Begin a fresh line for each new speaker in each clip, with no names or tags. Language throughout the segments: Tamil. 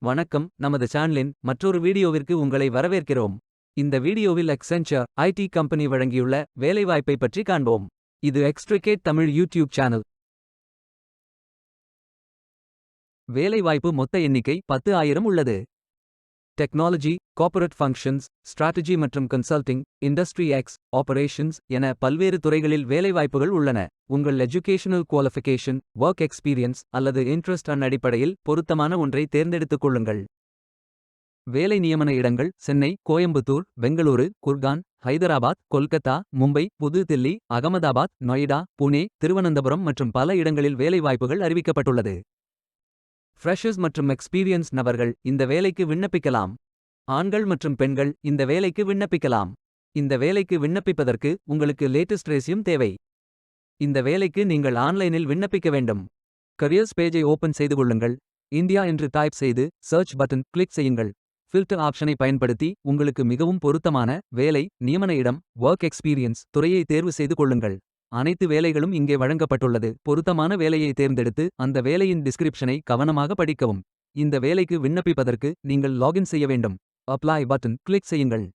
வணக்கம், நமது சேனலின் மற்றொரு வீடியோவிற்கு உங்களை வரவேற்கிறோம். இந்த வீடியோவில் Accenture ஐடி கம்பெனி வழங்கியுள்ள வேலைவாய்ப்பை பற்றி காண்போம். இது எக்ஸ்ட்ரிகேட் தமிழ் யூடியூப் சேனல். வேலைவாய்ப்பு மொத்த எண்ணிக்கை 10,000 உள்ளது. டெக்னாலஜி, கார்ப்பரேட் ஃபங்க்ஷன்ஸ், ஸ்ட்ராட்டஜி மற்றும் கன்சல்டிங், இண்டஸ்ட்ரி எக்ஸ், ஆபரேஷன்ஸ் என பல்வேறு துறைகளில் வேலைவாய்ப்புகள் உள்ளன. உங்கள் எஜுகேஷனல் குவாலிஃபிகேஷன், ஒர்க் எக்ஸ்பீரியன்ஸ் அல்லது இன்ட்ரெஸ்ட் அடிப்படையில் பொருத்தமான ஒன்றை தேர்ந்தெடுத்துக் கொள்ளுங்கள். வேலை நியமன இடங்கள் சென்னை, கோயம்புத்தூர், பெங்களூரு, குர்கான், ஹைதராபாத், கொல்கத்தா, மும்பை, புது தில்லி, அகமதாபாத், நொய்டா, புனே, திருவனந்தபுரம் மற்றும் பல இடங்களில் வேலைவாய்ப்புகள் அறிவிக்கப்பட்டுள்ளது. ஃப்ரெஷர்ஸ் மற்றும் எக்ஸ்பீரியன்ஸ் நபர்கள் இந்த வேலைக்கு விண்ணப்பிக்கலாம். ஆண்கள் மற்றும் பெண்கள் இந்த வேலைக்கு விண்ணப்பிக்கலாம். இந்த வேலைக்கு விண்ணப்பிப்பதற்கு உங்களுக்கு லேட்டஸ்ட் ரெஸ்யூம் தேவை. இந்த வேலைக்கு நீங்கள் ஆன்லைனில் விண்ணப்பிக்க வேண்டும். கரியர்ஸ் பேஜை ஓபன் செய்து கொள்ளுங்கள். இந்தியா என்று டைப் செய்து சர்ச் பட்டன் கிளிக் செய்யுங்கள். ஃபில்டர் ஆப்ஷனை பயன்படுத்தி உங்களுக்கு மிகவும் பொருத்தமான வேலை, நியமன இடம், ஒர்க் எக்ஸ்பீரியன்ஸ் துறையை தேர்வு செய்து கொள்ளுங்கள். அனைத்து வேலைகளும் இங்கே வழங்கப்பட்டுள்ளது. பொருத்தமான வேலையை தேர்ந்தெடுத்து அந்த வேலையின் டிஸ்கிரிப்ஷனை கவனமாக படிக்கவும். இந்த வேலைக்கு விண்ணப்பிப்பதற்கு நீங்கள் லாகின் செய்ய வேண்டும். அப்ளை பட்டன் கிளிக் செய்யுங்கள்.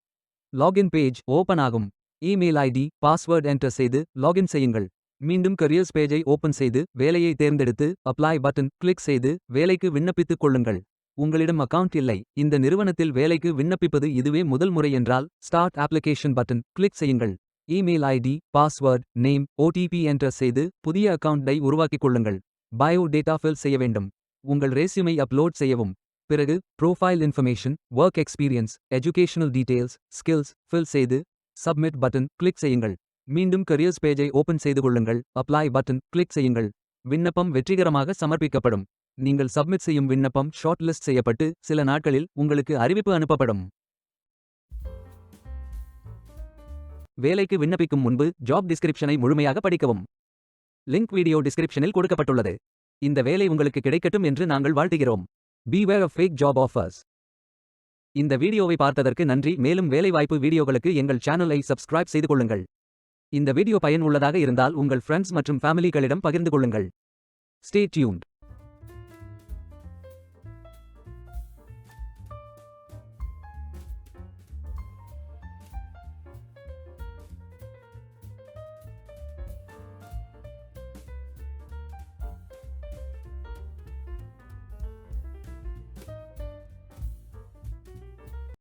லாகின் பேஜ் ஓபன் ஆகும். இமெயில் ஐடி, பாஸ்வேர்ட் என்டர் செய்து லாகின் செய்யுங்கள். மீண்டும் கரியர்ஸ் பேஜை ஓபன் செய்து வேலையை தேர்ந்தெடுத்து அப்ளை பட்டன் கிளிக் செய்து வேலைக்கு விண்ணப்பித்துக் கொள்ளுங்கள். உங்களிடம் அக்கவுண்ட் இல்லை, இந்த நிறுவனத்தில் வேலைக்கு விண்ணப்பிப்பது இதுவே முதல் முறை என்றால் ஸ்டார்ட் அப்ளிகேஷன் பட்டன் கிளிக் செய்யுங்கள். Email ID, password, name, OTP enter செய்து புதிய அக்கவுண்டை உருவாக்கிக் கொள்ளுங்கள். பயோ டேட்டா ஃபில் செய்ய வேண்டும். உங்கள் ரெஸ்யூமை அப்லோட் செய்யவும். பிறகு profile information, work experience, educational details, skills fill செய்து சப்மிட் பட்டன் கிளிக் செய்யுங்கள். மீண்டும் கரியர்ஸ் பேஜை ஓபன் செய்து கொள்ளுங்கள். அப்ளை பட்டன் கிளிக் செய்யுங்கள். விண்ணப்பம் வெற்றிகரமாக சமர்ப்பிக்கப்படும். நீங்கள் சப்மிட் செய்யும் விண்ணப்பம் ஷார்ட் லிஸ்ட் செய்யப்பட்டு சில நாட்களில் உங்களுக்கு அறிவிப்பு அனுப்பப்படும். வேலைக்கு விண்ணப்பிக்கும் முன்பு ஜாப் டிஸ்கிரிப்ஷனை முழுமையாக படிக்கவும். லிங்க் வீடியோ டிஸ்கிரிப்ஷனில் கொடுக்கப்பட்டுள்ளது. இந்த வேலை உங்களுக்கு கிடைக்கட்டும் என்று நாங்கள் வாழ்த்துகிறோம். Beware of fake job offers. இந்த வீடியோவை பார்த்ததற்கு நன்றி. மேலும் வேலைவாய்ப்பு வீடியோகளுக்கு எங்கள் சேனலை சப்ஸ்கிரைப் செய்து கொள்ளுங்கள். இந்த வீடியோ பயனுள்ளதாக இருந்தால் உங்கள் ஃப்ரெண்ட்ஸ் மற்றும் ஃபேமிலிகளிடம் பகிர்ந்து கொள்ளுங்கள். Stay tuned.